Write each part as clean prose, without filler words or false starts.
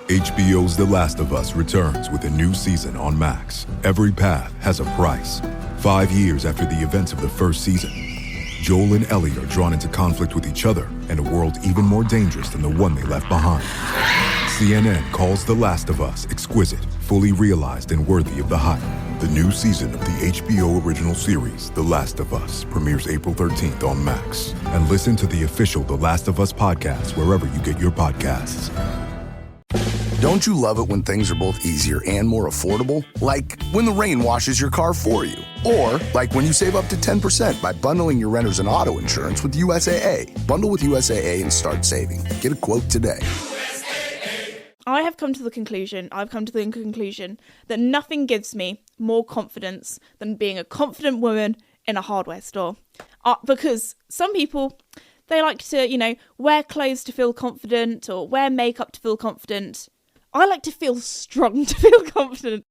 HBO's The Last of Us returns with a new season on Max. Every path has a price. 5 years after the events of the first season, Joel and Ellie are drawn into conflict with each other in a world even more dangerous than the one they left behind. CNN calls The Last of Us exquisite, fully realized, and worthy of the hype. The new season of the HBO original series, The Last of Us, premieres April 13th on Max. And listen to the official The Last of Us podcast wherever you get your podcasts. Don't you love it when things are both easier and more affordable? Like when the rain washes your car for you. Or like when you save up to 10% by bundling your renters and auto insurance with USAA. Bundle with USAA and start saving. Get a quote today. I've come to the conclusion that nothing gives me more confidence than being a confident woman in a hardware store. Because some people, they like to, wear clothes to feel confident or wear makeup to feel confident. I like to feel strong to feel confident.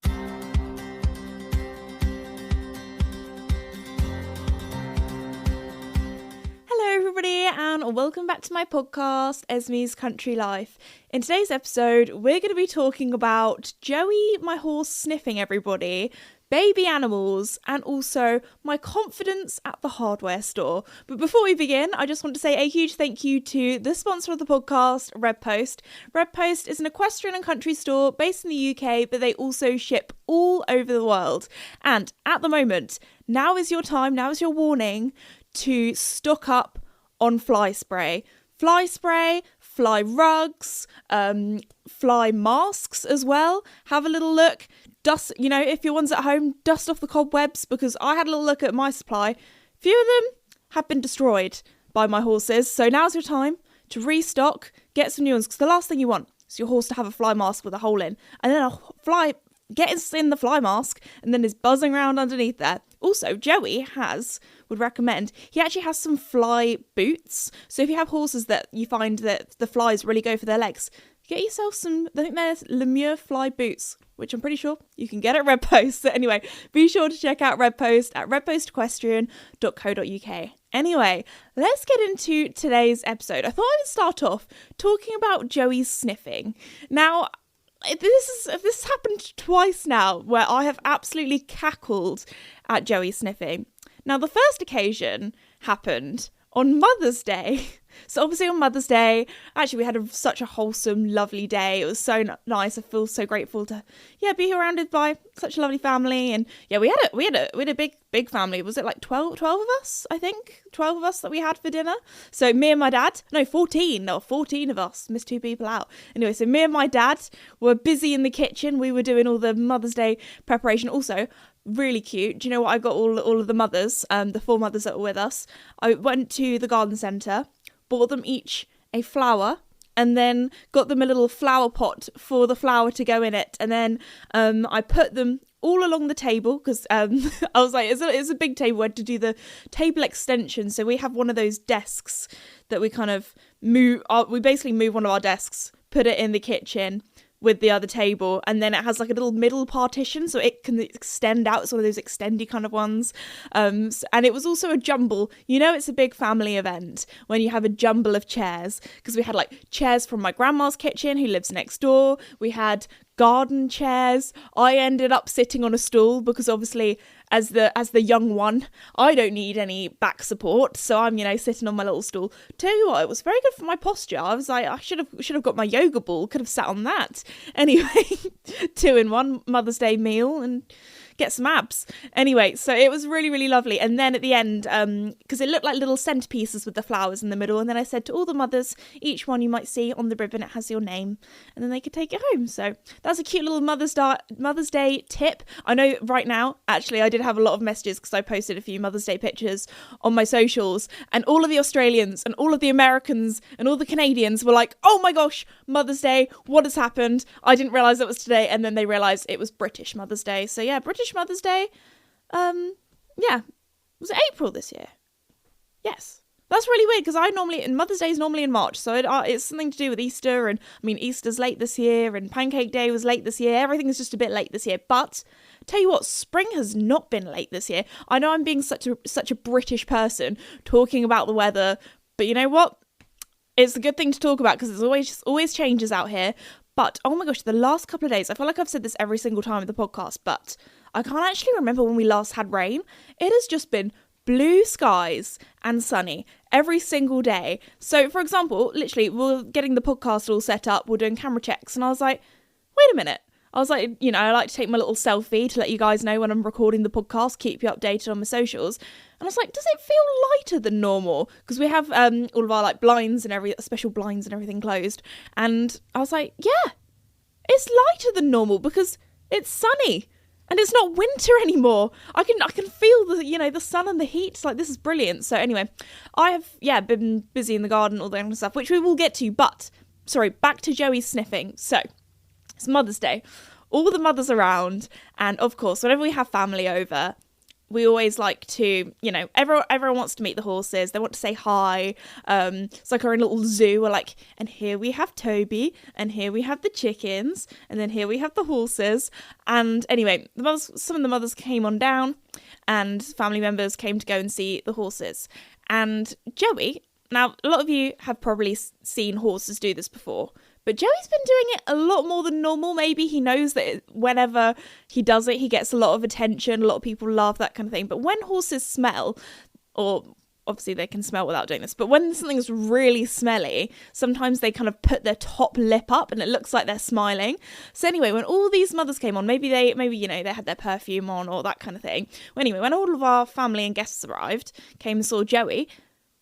Hello everybody and welcome back to my podcast, Esme's Country Life. In today's episode, we're going to be talking about Joey, my horse, sniffing everybody, baby animals, and also my confidence at the hardware store. But before we begin, I just want to say a huge thank you to the sponsor of the podcast, Red Post. Red Post is an equestrian and country store based in the UK, but they also ship all over the world. And at the moment, now is your time, now is your warning to stock up on fly spray. Fly spray, fly rugs, fly masks as well. Have a little look. Dust, if your one's at home, dust off the cobwebs, because I had a little look at my supply. Few of them have been destroyed by my horses, so now's your time to restock, get some new ones, because the last thing you want is your horse to have a fly mask with a hole in, and then a fly gets in the fly mask and then is buzzing around underneath there. Also, Joey would recommend, he actually has some fly boots, so if you have horses that you find that the flies really go for their legs, get yourself some, I think they're Lemure fly boots, which I'm pretty sure you can get at Red Post. So anyway, be sure to check out Red Post at redpostequestrian.co.uk. Anyway, let's get into today's episode. I thought I would start off talking about Joey's sniffing. Now, this has happened twice now where I have absolutely cackled at Joey sniffing. Now, the first occasion happened on Mother's Day. So obviously on Mother's Day, actually we had such a wholesome, lovely day. It was so nice. I feel so grateful to, be surrounded by such a lovely family. And we had a big family. Was it like 12 of us? I think 12 of us that we had for dinner. So me and my dad, 14. There were 14 of us. Missed 2 people out. Anyway, so me and my dad were busy in the kitchen. We were doing all the Mother's Day preparation. Also, really cute. Do you know what I got all of the mothers, the 4 mothers that were with us? I went to the garden centre, bought them each a flower, and then got them a little flower pot for the flower to go in it. And then I put them all along the table because I was like, it's a big table. We had to do the table extension. So we have one of those desks that we kind of move. We basically move one of our desks, put it in the kitchen with the other table, and then it has like a little middle partition so it can extend out. It's one of those extendy kind of ones, and it was also a jumble. It's a big family event when you have a jumble of chairs, because we had like chairs from my grandma's kitchen who lives next door. We had garden chairs. I ended up sitting on a stool because obviously as the young one, I don't need any back support, so I'm sitting on my little stool. Tell you what, it was very good for my posture. I was like, I should have got my yoga ball, could have sat on that. Anyway, 2-in-1 Mother's Day meal and get some abs. Anyway, so it was really, really lovely. And then at the end, because it looked like little centerpieces with the flowers in the middle, and then I said to all the mothers, each one you might see on the ribbon, it has your name, and then they could take it home. So that's a cute little Mother's Day tip. I know right now, actually, I did have a lot of messages because I posted a few Mother's Day pictures on my socials, and all of the Australians and all of the Americans and all the Canadians were like, oh my gosh, Mother's Day, what has happened? I didn't realise it was today. And then they realised it was British Mother's Day. So yeah, British Mother's Day. Was it April this year? Yes. That's really weird because Mother's Day is normally in March, so it's something to do with Easter, and Easter's late this year, and Pancake Day was late this year. Everything is just a bit late this year, but tell you what, spring has not been late this year. I know I'm being such a British person talking about the weather, but you know what? It's a good thing to talk about because it's always changes out here. But, oh my gosh, the last couple of days, I feel like I've said this every single time in the podcast, but I can't actually remember when we last had rain. It has just been blue skies and sunny every single day. So, for example, literally, we're getting the podcast all set up, we're doing camera checks, and I was like, wait a minute. I was like, I like to take my little selfie to let you guys know when I'm recording the podcast, keep you updated on my socials. And I was like, does it feel lighter than normal? Because we have all of our like blinds and special blinds and everything closed. And I was like, yeah, it's lighter than normal because it's sunny and it's not winter anymore. I can feel the sun and the heat. It's like, this is brilliant. So anyway, I have been busy in the garden, all that kind of stuff, which we will get to. But sorry, back to Joey's sniffing. So it's Mother's Day. All the mothers around, and of course, whenever we have family over, we always like to, everyone wants to meet the horses. They want to say hi. It's like our own little zoo. We're like, and here we have Toby, and here we have the chickens, and then here we have the horses. And anyway, some of the mothers came on down, and family members came to go and see the horses. And Joey, now a lot of you have probably seen horses do this before, but Joey's been doing it a lot more than normal. Maybe he knows that whenever he does it, he gets a lot of attention. A lot of people love that kind of thing. But when horses smell, or obviously they can smell without doing this, but when something's really smelly, sometimes they kind of put their top lip up and it looks like they're smiling. So anyway, when all these mothers came on, maybe they had their perfume on or that kind of thing. Well, anyway, when all of our family and guests arrived, came and saw Joey,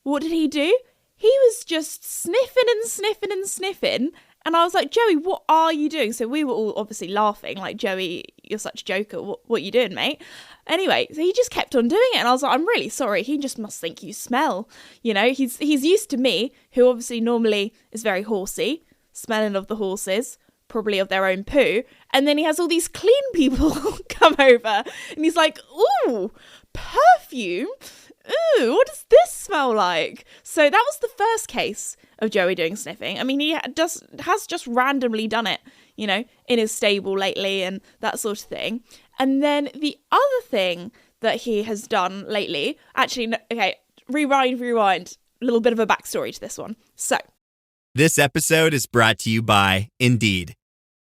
what did he do? He was just sniffing and sniffing and sniffing. And I was like, Joey, what are you doing? So we were all obviously laughing, like, Joey, you're such a joker. What you doing, mate? Anyway, so he just kept on doing it. And I was like, I'm really sorry. He just must think you smell. He's used to me, who obviously normally is very horsey, smelling of the horses, probably of their own poo. And then he has all these clean people come over. And he's like, ooh, perfume? Ooh, what does this smell like? So that was the first case of Joey doing sniffing. I mean, he has just randomly done it, in his stable lately and that sort of thing. And then the other thing that he has done lately, actually, no, okay, rewind, a little bit of a backstory to this one. So, this episode is brought to you by Indeed.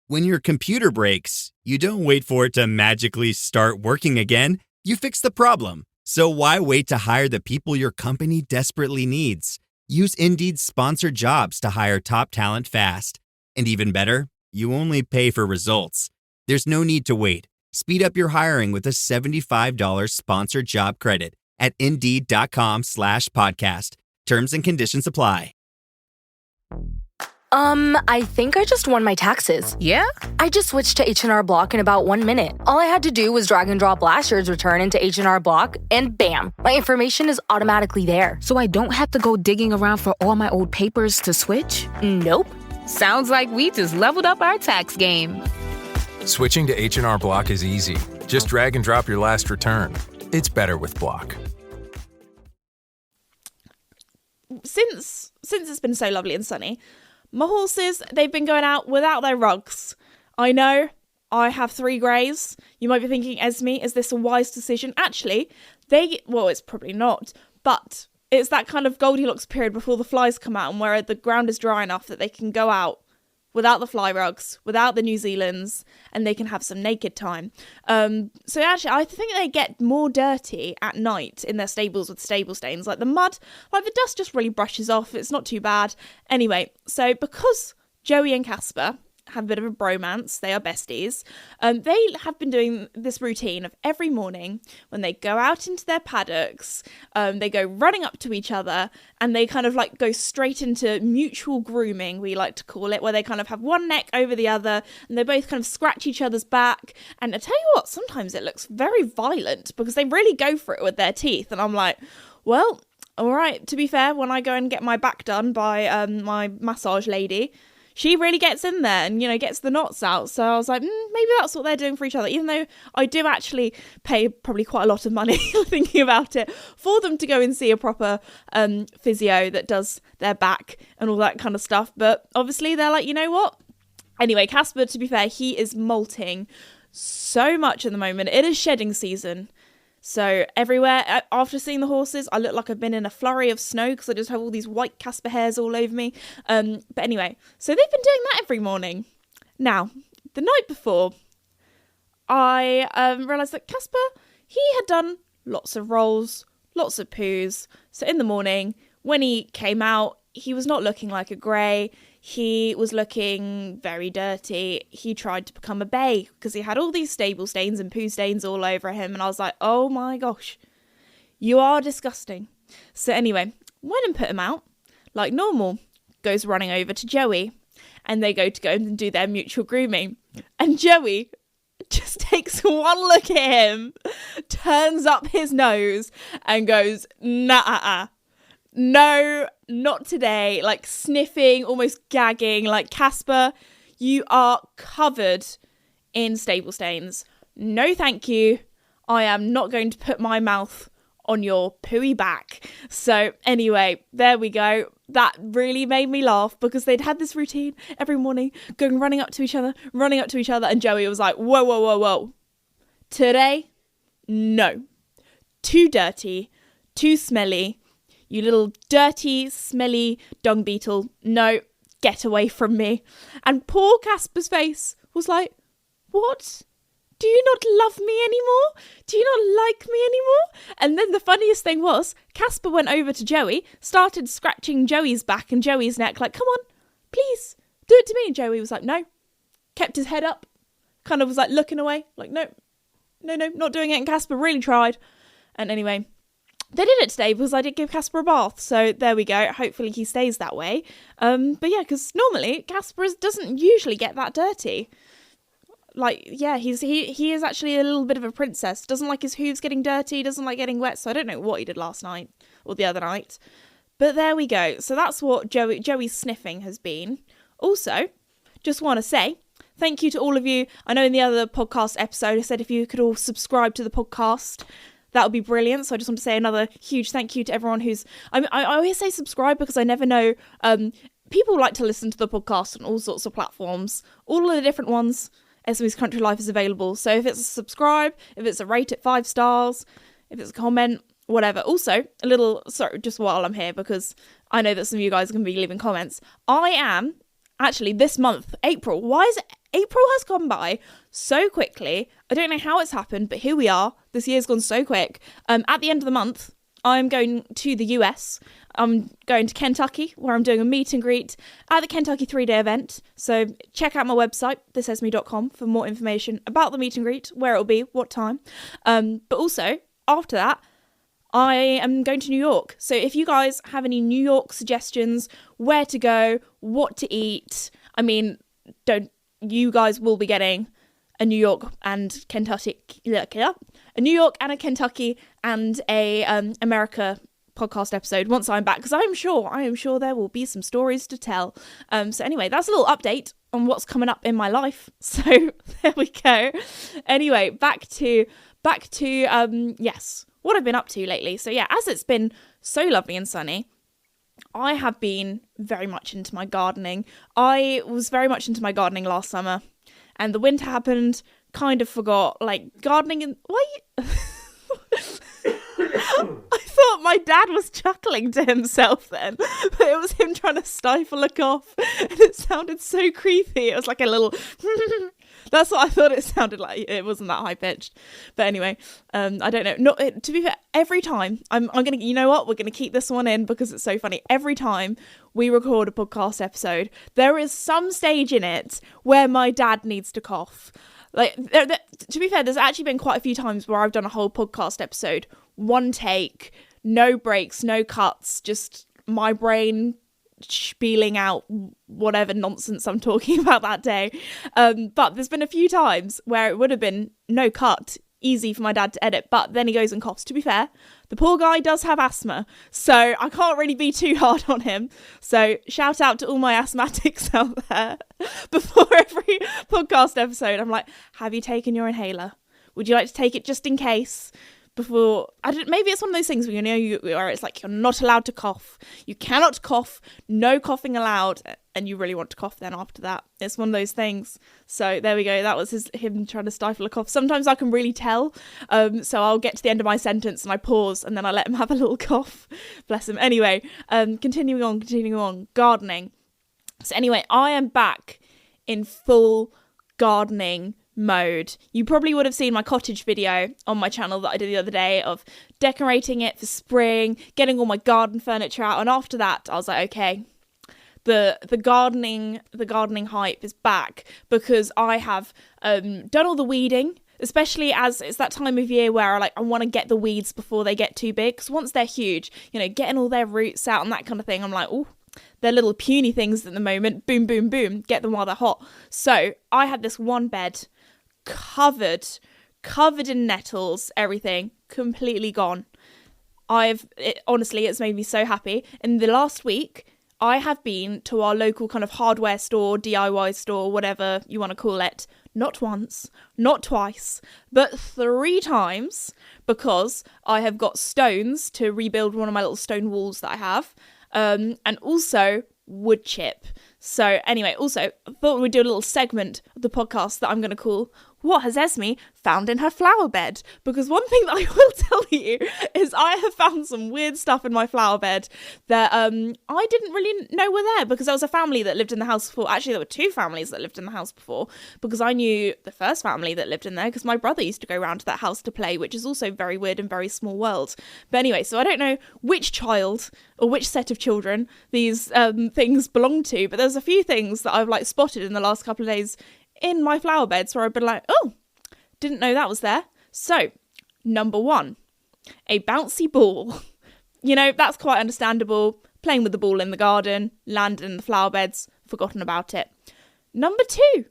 When your computer breaks, you don't wait for it to magically start working again. You fix the problem. So why wait to hire the people your company desperately needs? Use Indeed's sponsored jobs to hire top talent fast. And even better, you only pay for results. There's no need to wait. Speed up your hiring with a $75 sponsored job credit at Indeed.com/podcast. Terms and conditions apply. I think I just won my taxes. Yeah? I just switched to H&R Block in about 1 minute. All I had to do was drag and drop last year's return into H&R Block, and bam, my information is automatically there. So I don't have to go digging around for all my old papers to switch? Nope. Sounds like we just leveled up our tax game. Switching to H&R Block is easy. Just drag and drop your last return. It's better with Block. Since it's been so lovely and sunny, my horses, they've been going out without their rugs. I know, I have 3 greys. You might be thinking, Esme, is this a wise decision? Actually, it's probably not, but it's that kind of Goldilocks period before the flies come out and where the ground is dry enough that they can go out without the fly rugs, without the New Zealands, and they can have some naked time. So actually, I think they get more dirty at night in their stables with stable stains. Like the mud, like the dust just really brushes off. It's not too bad. Anyway, so because Joey and Casper have a bit of a bromance, they are besties, they have been doing this routine of every morning when they go out into their paddocks, they go running up to each other and they kind of like go straight into mutual grooming, we like to call it, where they kind of have one neck over the other and they both kind of scratch each other's back. And I tell you what, sometimes it looks very violent because they really go for it with their teeth, and I'm like, well, all right, to be fair, when I go and get my back done by my massage lady, she really gets in there and, gets the knots out. So I was like, maybe that's what they're doing for each other. Even though I do actually pay probably quite a lot of money thinking about it for them to go and see a proper physio that does their back and all that kind of stuff. But obviously they're like, you know what? Anyway, Casper, to be fair, he is molting so much at the moment. It is shedding season. So everywhere, after seeing the horses, I look like I've been in a flurry of snow because I just have all these white Casper hairs all over me. But anyway, so they've been doing that every morning. Now, the night before, I realised that Casper, he had done lots of rolls, lots of poos. So in the morning, when he came out, he was not looking like a grey. He was looking very dirty. He tried to become a bay because he had all these stable stains and poo stains all over him. And I was like, oh my gosh, you are disgusting. So anyway, went and put him out like normal. Goes running over to Joey. And they go and do their mutual grooming. And Joey just takes one look at him, turns up his nose and goes, nah, no, not today. Like sniffing, almost gagging, like, Casper, you are covered in stable stains. No, thank you. I am not going to put my mouth on your pooey back. So anyway, there we go. That really made me laugh because they'd had this routine every morning, running up to each other. And Joey was like, whoa. Today, no. Too dirty, too smelly. You little dirty, smelly dung beetle. No, get away from me. And poor Casper's face was like, what? Do you not love me anymore? Do you not like me anymore? And then the funniest thing was, Casper went over to Joey, started scratching Joey's back and Joey's neck, like, come on, please, do it to me. And Joey was like, no. Kept his head up, kind of was like looking away, like, no, not doing it. And Casper really tried. And anyway, they did it today because I did give Casper a bath. So there we go. Hopefully he stays that way. But yeah, because normally Casper doesn't usually get that dirty. Like, yeah, he is actually a little bit of a princess. Doesn't like his hooves getting dirty, doesn't like getting wet. So I don't know what he did last night or the other night. But there we go. So that's what Joey's sniffing has been. Also, just want to say thank you to all of you. I know in the other podcast episode I said if you could all subscribe to the podcast, that would be brilliant. So I just want to say another huge thank you to everyone who's... I always say subscribe because I never know... people like to listen to the podcast on all sorts of platforms. All of the different ones. SME's Country Life is available. So if it's a subscribe, if it's a rate at 5 stars, if it's a comment, whatever. Also, sorry, just while I'm here, because I know that some of you guys are going to be leaving comments. I am, actually, this month, April. Why is it? April has gone by so quickly. I don't know how it's happened, but here we are. This year's gone so quick. At the end of the month, I'm going to the US. I'm going to Kentucky, where I'm doing a meet and greet at the Kentucky 3-day event. So check out my website, thisesme.com, for more information about the meet and greet, where it'll be, what time. But also, after that, I am going to New York. So if you guys have any New York suggestions, where to go, what to eat, I mean, you guys will be getting a New York and Kentucky, a New York and a Kentucky and a America podcast episode once I'm back, because I am sure there will be some stories to tell. So anyway, that's a little update on what's coming up in my life. So there we go. Anyway, back to yes, what I've been up to lately. So yeah, as it's been so lovely and sunny, I have been very much into my gardening. I was very much into my gardening last summer, and the winter happened. Kind of forgot, like, gardening and I thought my dad was chuckling to himself then, but it was him trying to stifle a cough, and it sounded so creepy. It was like a little that's what I thought it sounded like. It wasn't that high pitched, but anyway, I don't know. To be fair, every time I'm gonna, you know what, we're gonna keep this one in because it's so funny. Every time we record a podcast episode, there is some stage in it where my dad needs to cough. Like, to be fair, there's actually been quite a few times where I've done a whole podcast episode, one take, no breaks, no cuts, just my brain spieling out whatever nonsense I'm talking about that day. But there's been a few times where it would have been no cut, easy for my dad to edit, but then he goes and coughs. To be fair, the poor guy does have asthma, so I can't really be too hard on him. So shout out to all my asthmatics out there. Before every podcast episode, I'm like, have you taken your inhaler? Would you like to take it just in case? Before, maybe it's one of those things where where it's like you're not allowed to cough. You cannot cough, no coughing allowed, and you really want to cough then after that. It's one of those things. So there we go. That was him trying to stifle a cough. Sometimes I can really tell. So I'll get to the end of my sentence and I pause and then I let him have a little cough. Bless him. Anyway, continuing on. Gardening. So anyway, I am back in full gardening mode. You probably would have seen my cottage video on my channel that I did the other day of decorating it for spring, getting all my garden furniture out, and after that I was like, okay, the gardening hype is back, because I have done all the weeding, especially as it's that time of year where I want to get the weeds before they get too big, because once they're huge, getting all their roots out and that kind of thing, I'm like, oh, they're little puny things at the moment, boom boom boom, get them while they're hot. So I had this one bed covered in nettles, everything completely gone. Honestly, it's made me so happy. In the last week, I have been to our local kind of hardware store, DIY store, whatever you want to call it, not once, not twice, but 3 times, because I have got stones to rebuild one of my little stone walls that I have, and also wood chip. So anyway, also, I thought we'd do a little segment of the podcast that I'm going to call What Has Esme Found in Her Flower Bed? Because one thing that I will tell you is I have found some weird stuff in my flower bed that I didn't really know were there, because there was a family that lived in the house before. Actually, there were 2 families that lived in the house before, because I knew the first family that lived in there because my brother used to go around to that house to play, which is also very weird and very small world. But anyway, so I don't know which child or which set of children these things belong to, but there's a few things that I've spotted in the last couple of days in my flower beds where I've been like, oh, didn't know that was there. So, number 1, a bouncy ball. That's quite understandable. Playing with the ball in the garden, landed in the flower beds, forgotten about it. Number 2,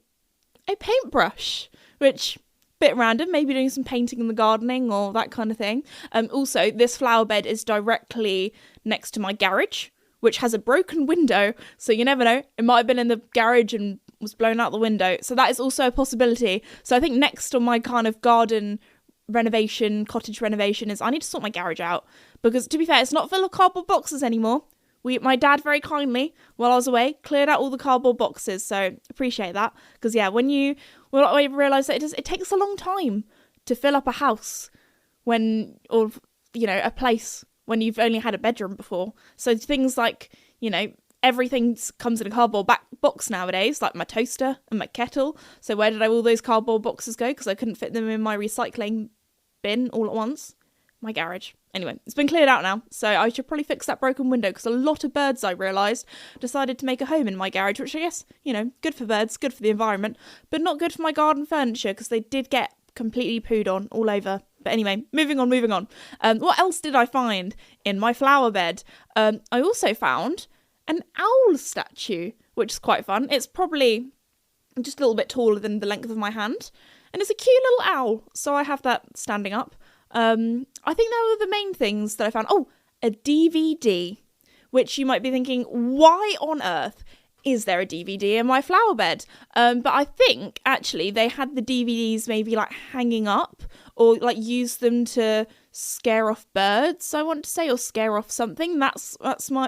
a paintbrush, which, bit random, maybe doing some painting in the gardening or that kind of thing. Also, this flower bed is directly next to my garage, which has a broken window, so you never know, it might have been in the garage and was blown out the window, so that is also a possibility. So I think next on my kind of garden renovation, cottage renovation, is I need to sort my garage out, because to be fair, it's not full of cardboard boxes anymore. My dad very kindly, while I was away, cleared out all the cardboard boxes, so appreciate that, because yeah, I realised that it takes a long time to fill up a house a place when you've only had a bedroom before. So things like, everything comes in a cardboard box nowadays, like my toaster and my kettle. So where did all those cardboard boxes go? Because I couldn't fit them in my recycling bin all at once. My garage. Anyway, it's been cleared out now, so I should probably fix that broken window, because a lot of birds, I realised, decided to make a home in my garage, which I guess, good for birds, good for the environment, but not good for my garden furniture, because they did get completely pooed on all over. But anyway, moving on. What else did I find in my flower bed? I also found an owl statue, which is quite fun. It's probably just a little bit taller than the length of my hand, and it's a cute little owl, so I have that standing up. I think they were the main things that I found. Oh, a DVD, which you might be thinking, why on earth is there a DVD in my flower bed? But I think actually they had the DVDs maybe hanging up, or use them to scare off birds, I want to say, or scare off something. That's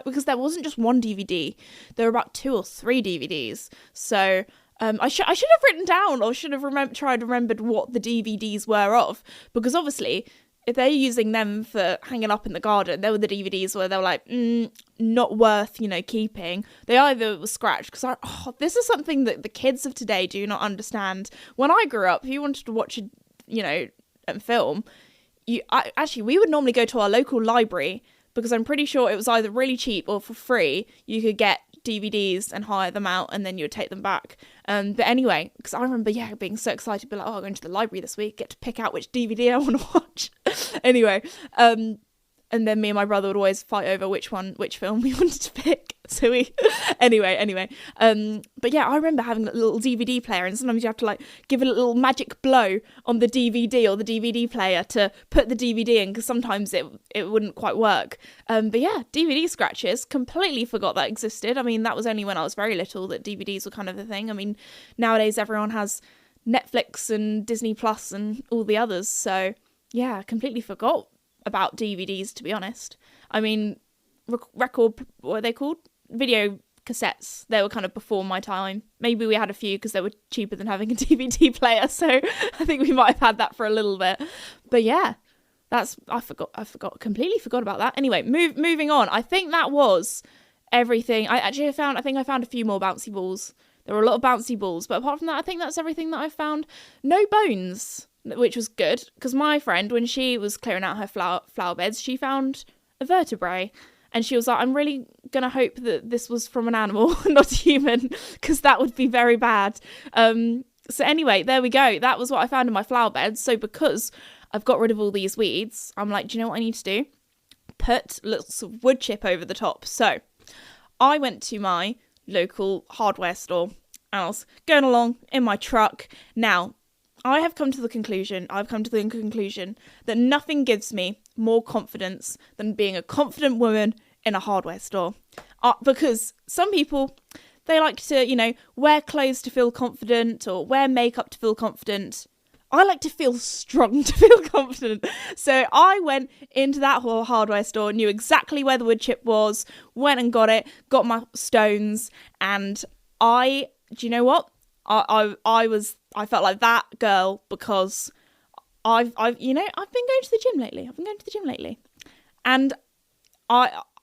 because there wasn't just one DVD, there were about 2 or 3 DVDs. So I should have written down, or should have tried to remembered what the DVDs were of, because obviously if they're using them for hanging up in the garden, they were the DVDs where they were not worth, keeping. They either were scratched, because this is something that the kids of today do not understand. When I grew up, if you wanted to watch a film, we would normally go to our local library, because I'm pretty sure it was either really cheap or for free. You could get DVDs and hire them out, and then you would take them back. But anyway, because I remember, being so excited, be like, I'm going to the library this week, get to pick out which DVD I want to watch. Anyway, and then me and my brother would always fight over which film we wanted to pick. So anyway. But yeah, I remember having a little DVD player, and sometimes you have to give it a little magic blow on the DVD or the DVD player to put the DVD in, because sometimes it wouldn't quite work. But yeah, DVD scratches, completely forgot that existed. I mean, that was only when I was very little that DVDs were kind of a thing. I mean, nowadays everyone has Netflix and Disney Plus and all the others. So yeah, completely forgot about DVDs, to be honest. I mean, record, what are they called? Video cassettes. They were kind of before my time. Maybe we had a few because they were cheaper than having a DVD player, so I think we might have had that for a little bit. But yeah, completely forgot about that. Anyway, moving on. I think that was everything. I think I found a few more bouncy balls There were a lot of bouncy balls, but apart from that, I think that's everything that I found. No bones, which was good, because my friend, when she was clearing out her flower beds, she found a vertebrae. And she was like, I'm really going to hope that this was from an animal, not a human, because that would be very bad. So anyway, there we go. That was what I found in my flower bed. So because I've got rid of all these weeds, I'm like, do you know what I need to do? Put lots of wood chip over the top. So I went to my local hardware store and I was going along in my truck. Now, I've come to the conclusion that nothing gives me more confidence than being a confident woman in a hardware store. Because some people, they like to, wear clothes to feel confident or wear makeup to feel confident. I like to feel strong to feel confident. So I went into that whole hardware store, knew exactly where the wood chip was, went and got it, got my stones, and do you know what? I felt like that girl because I've been going to the gym lately. And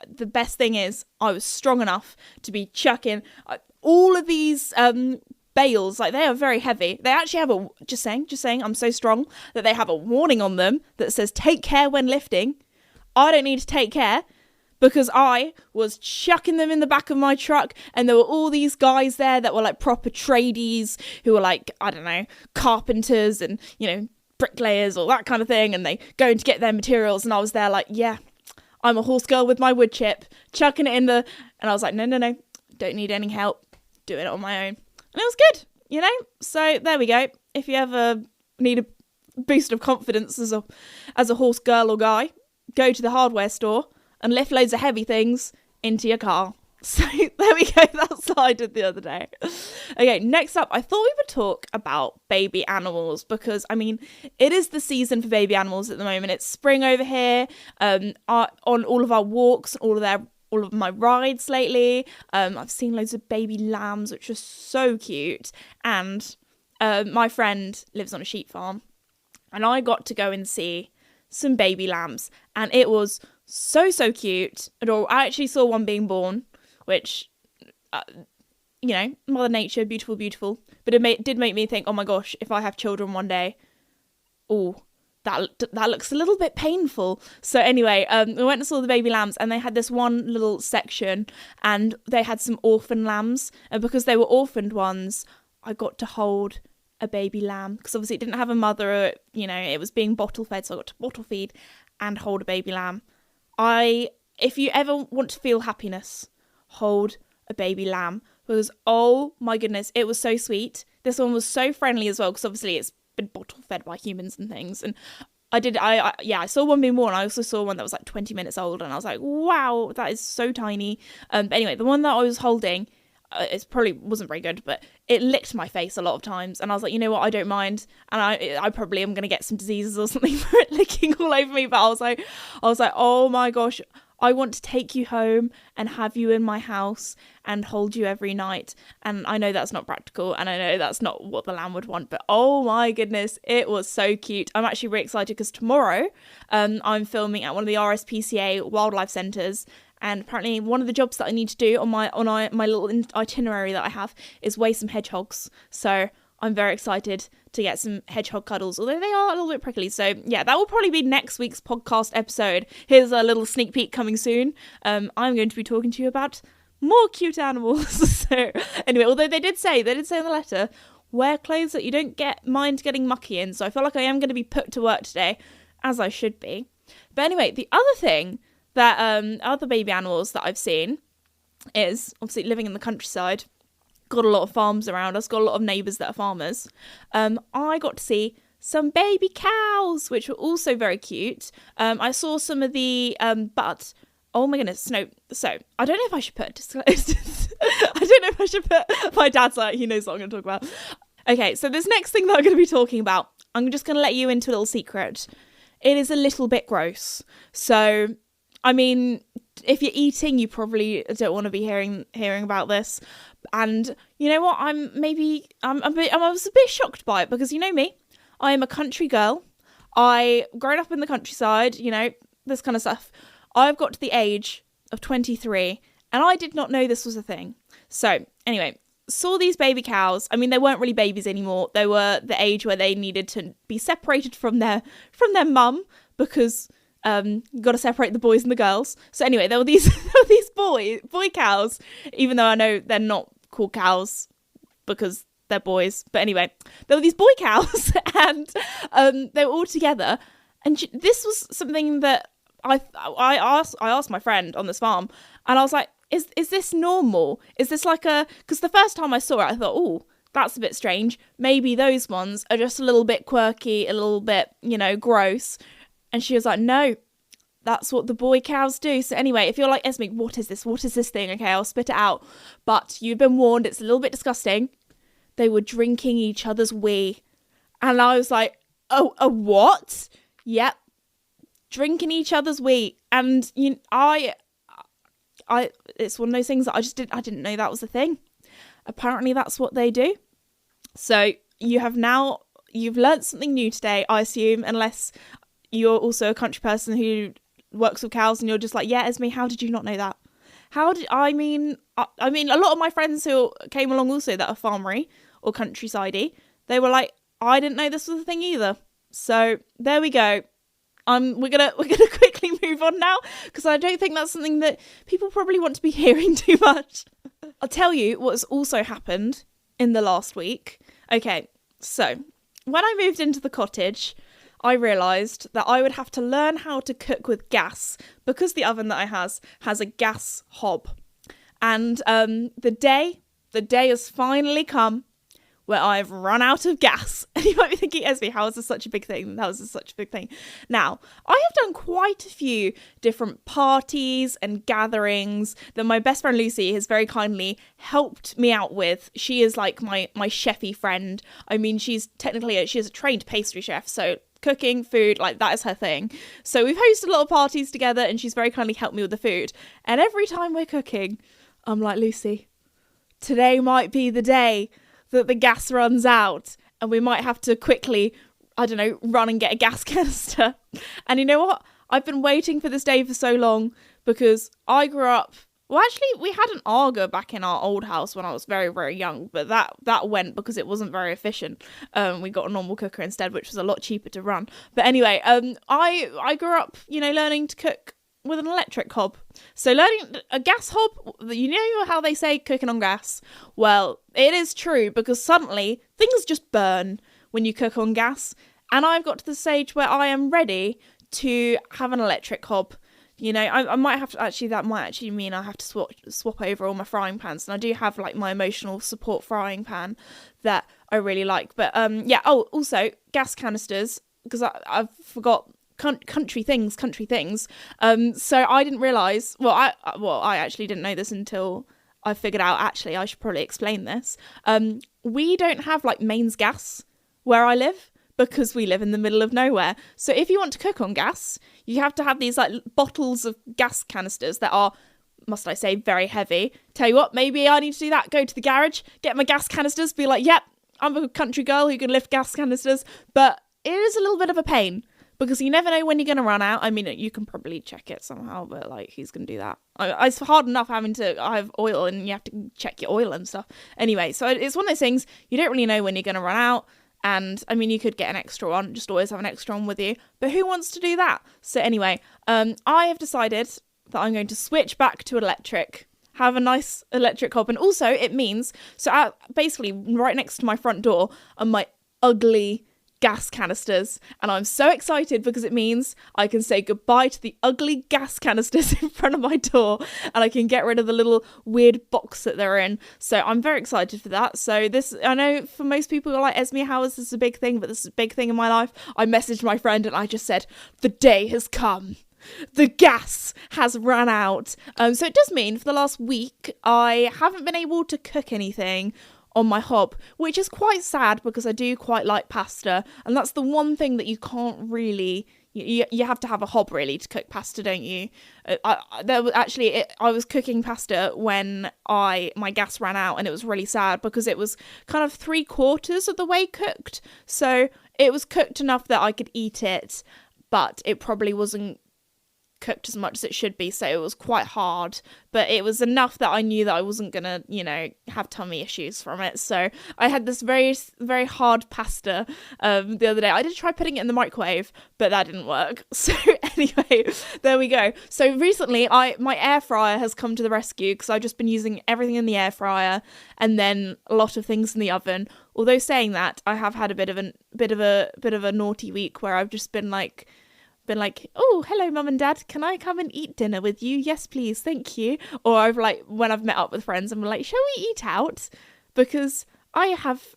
the best thing is I was strong enough to be chucking all of these bales. Like, they are very heavy. They actually have just saying, I'm so strong that they have a warning on them that says take care when lifting. I don't need to take care, because I was chucking them in the back of my truck, and there were all these guys there that were like proper tradies who were like, I don't know, carpenters and, bricklayers or that kind of thing, and they going to get their materials, and I was there like, yeah, I'm a horse girl with my wood chip, chucking it in and I was like, no, don't need any help, doing it on my own. And it was good, So there we go. If you ever need a boost of confidence as a horse girl or guy, go to the hardware store and lift loads of heavy things into your car. So there we go. That's what I did the other day. Okay, next up, I thought we would talk about baby animals because, it is the season for baby animals at the moment. It's spring over here. On all of our walks, all of my rides lately, I've seen loads of baby lambs, which are so cute. And my friend lives on a sheep farm, and I got to go and see some baby lambs, and it was so cute. I actually saw one being born, which, Mother Nature, beautiful. But it did make me think, oh my gosh, if I have children one day, that looks a little bit painful. So anyway, we went and saw the baby lambs, and they had this one little section, and they had some orphan lambs, and because they were orphaned ones, I got to hold a baby lamb, because obviously it didn't have a mother, it was being bottle fed, so I got to bottle feed and hold a baby lamb. If you ever want to feel happiness, hold a baby lamb, because oh my goodness, it was so sweet. This one was so friendly as well, because obviously it's been bottle fed by humans and things, and I saw one being born. I also saw one that was like 20 minutes old, and I was like, wow, that is so tiny. But anyway, the one that I was holding, it probably wasn't very good, but it licked my face a lot of times, and I was like, you know what, I don't mind, and I probably am going to get some diseases or something for it licking all over me, but I was like, oh my gosh, I want to take you home and have you in my house and hold you every night. And I know that's not practical, and I know that's not what the lamb would want, but oh my goodness, it was so cute. I'm actually really excited because tomorrow I'm filming at one of the RSPCA wildlife centres, and apparently one of the jobs that I need to do on my little itinerary that I have is weigh some hedgehogs. So I'm very excited to get some hedgehog cuddles, although they are a little bit prickly. So yeah, that will probably be next week's podcast episode. Here's a little sneak peek coming soon. I'm going to be talking to you about more cute animals. So anyway, although they did say in the letter, wear clothes that you don't mind getting mucky in. So I feel like I am going to be put to work today, as I should be. But anyway, the other thing that other baby animals that I've seen is obviously living in the countryside. Got a lot of farms around us, got a lot of neighbours that are farmers. I got to see some baby cows, which were also very cute. I saw some of the but oh my goodness, no. So I don't know if I should put my dad's like, he knows what I'm going to talk about. Okay, so this next thing that I'm going to be talking about, I'm just going to let you into a little secret. It is a little bit gross. So if you're eating, you probably don't want to be hearing about this. And you know what? I was a bit shocked by it, because you know me, I am a country girl. I grown up in the countryside, this kind of stuff. I've got to the age of 23, and I did not know this was a thing. So anyway, saw these baby cows. I mean, they weren't really babies anymore. They were the age where they needed to be separated from their mum, because you got to separate the boys and the girls. So anyway, there were these boy cows, even though I know they're not called cows because they're boys. But anyway, there were these boy cows, and they were all together. And this was something that I asked my friend on this farm, and I was like, Is this normal? Is this like because the first time I saw it, I thought, oh, that's a bit strange. Maybe those ones are just a little bit quirky, a little bit, gross. And she was like, no, that's what the boy cows do. So anyway, if you're like, Esme, what is this? What is this thing? Okay, I'll spit it out. But you've been warned, it's a little bit disgusting. They were drinking each other's wee. And I was like, oh, a what? Yep. Drinking each other's wee. And it's one of those things that I didn't know that was a thing. Apparently that's what they do. So you've learnt something new today, I assume, unless you're also a country person who works with cows and you're just like, yeah, Esme, how did you not know that? I mean, a lot of my friends who came along also that are farmery or countrysidey, they were like, I didn't know this was a thing either. So there we go. We're gonna quickly move on now, because I don't think that's something that people probably want to be hearing too much. I'll tell you what's also happened in the last week. Okay, so when I moved into the cottage, I realised that I would have to learn how to cook with gas, because the oven that I has a gas hob. And the day has finally come where I've run out of gas. And you might be thinking, Esme, how is this such a big thing? How is this such a big thing? Now, I have done quite a few different parties and gatherings that my best friend Lucy has very kindly helped me out with. She is like my chefy friend. I mean, she's a trained pastry chef, so cooking, food, like that is her thing. So we've hosted a lot of parties together, and she's very kindly helped me with the food. And every time we're cooking, I'm like, Lucy, today might be the day that the gas runs out and we might have to quickly, I don't know, run and get a gas canister. And you know what? I've been waiting for this day for so long, because I grew up, well, actually, we had an Arga back in our old house when I was very, very young, but that went because it wasn't very efficient. We got a normal cooker instead, which was a lot cheaper to run. But anyway, I grew up, learning to cook with an electric hob. So learning a gas hob, you know how they say cooking on gas? Well, it is true, because suddenly things just burn when you cook on gas. And I've got to the stage where I am ready to have an electric hob. I might have to, actually, that might actually mean I have to swap over all my frying pans. And I do have like my emotional support frying pan that I really like. But yeah, also gas canisters, because I forgot. Country things. So I didn't realise. I actually didn't know this until I figured out. Actually, I should probably explain this. We don't have like mains gas where I live, because we live in the middle of nowhere. So if you want to cook on gas, you have to have these like bottles of gas canisters that are, must I say, very heavy. Tell you what, maybe I need to do that. Go to the garage, get my gas canisters, be like, yep, I'm a country girl who can lift gas canisters. But it is a little bit of a pain, because you never know when you're going to run out. I mean, you can probably check it somehow, but like, who's going to do that? It's hard enough having to have oil and you have to check your oil and stuff. Anyway, so it's one of those things, you don't really know when you're going to run out. And I mean, you could get an extra one, just always have an extra one with you. But who wants to do that? So anyway, I have decided that I'm going to switch back to electric, have a nice electric hob. And also it means, so basically right next to my front door are my ugly gas canisters, and I'm so excited because it means I can say goodbye to the ugly gas canisters in front of my door, and I can get rid of the little weird box that they're in. So I'm very excited for that. So this, I know for most people who are like, Esme, how is this a big thing? But this is a big thing in my life. I messaged my friend and I just said, the day has come. The gas has run out. So it does mean for the last week I haven't been able to cook anything on my hob, which is quite sad because I do quite like pasta, and that's the one thing that you can't really, you have to have a hob really to cook pasta, don't you? I was cooking pasta when my gas ran out, and it was really sad because it was kind of 3/4 of the way cooked, so it was cooked enough that I could eat it, but it probably wasn't cooked as much as it should be, so it was quite hard, but it was enough that I knew that I wasn't gonna, have tummy issues from it. So I had this very, very hard pasta the other day. I did try putting it in the microwave, but that didn't work. So anyway, there we go. So recently my air fryer has come to the rescue, because I've just been using everything in the air fryer and then a lot of things in the oven. Although saying that, I have had a bit of a naughty week where I've just been like, oh, hello, mum and dad, can I come and eat dinner with you? Yes, please, thank you. Or I've when I've met up with friends, I'm like, shall we eat out? Because I have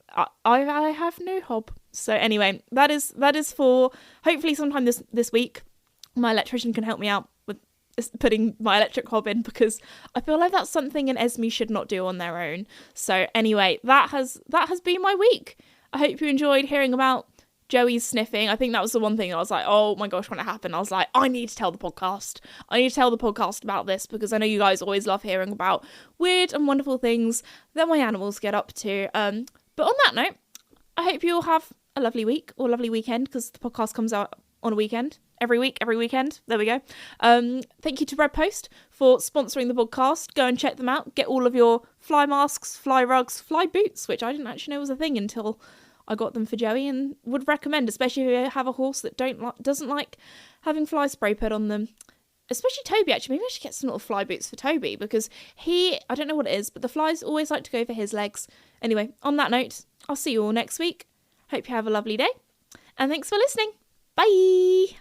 no hob. So anyway, that is for hopefully sometime this week. My electrician can help me out with putting my electric hob in, because I feel like that's something an Esme should not do on their own. So anyway, that has been my week. I hope you enjoyed hearing about Joey's sniffing. I think that was the one thing I was like, oh my gosh, when it happened, I was like, I need to tell the podcast. I need to tell the podcast about this, because I know you guys always love hearing about weird and wonderful things that my animals get up to. But on that note, I hope you all have a lovely week or lovely weekend, because the podcast comes out on a weekend. Every weekend. There we go. Thank you to Red Post for sponsoring the podcast. Go and check them out. Get all of your fly masks, fly rugs, fly boots, which I didn't actually know was a thing until I got them for Joey, and would recommend, especially if you have a horse that doesn't like having fly spray put on them. Especially Toby, actually. Maybe I should get some little fly boots for Toby, because I don't know what it is, but the flies always like to go for his legs. Anyway, on that note, I'll see you all next week. Hope you have a lovely day, and thanks for listening. Bye!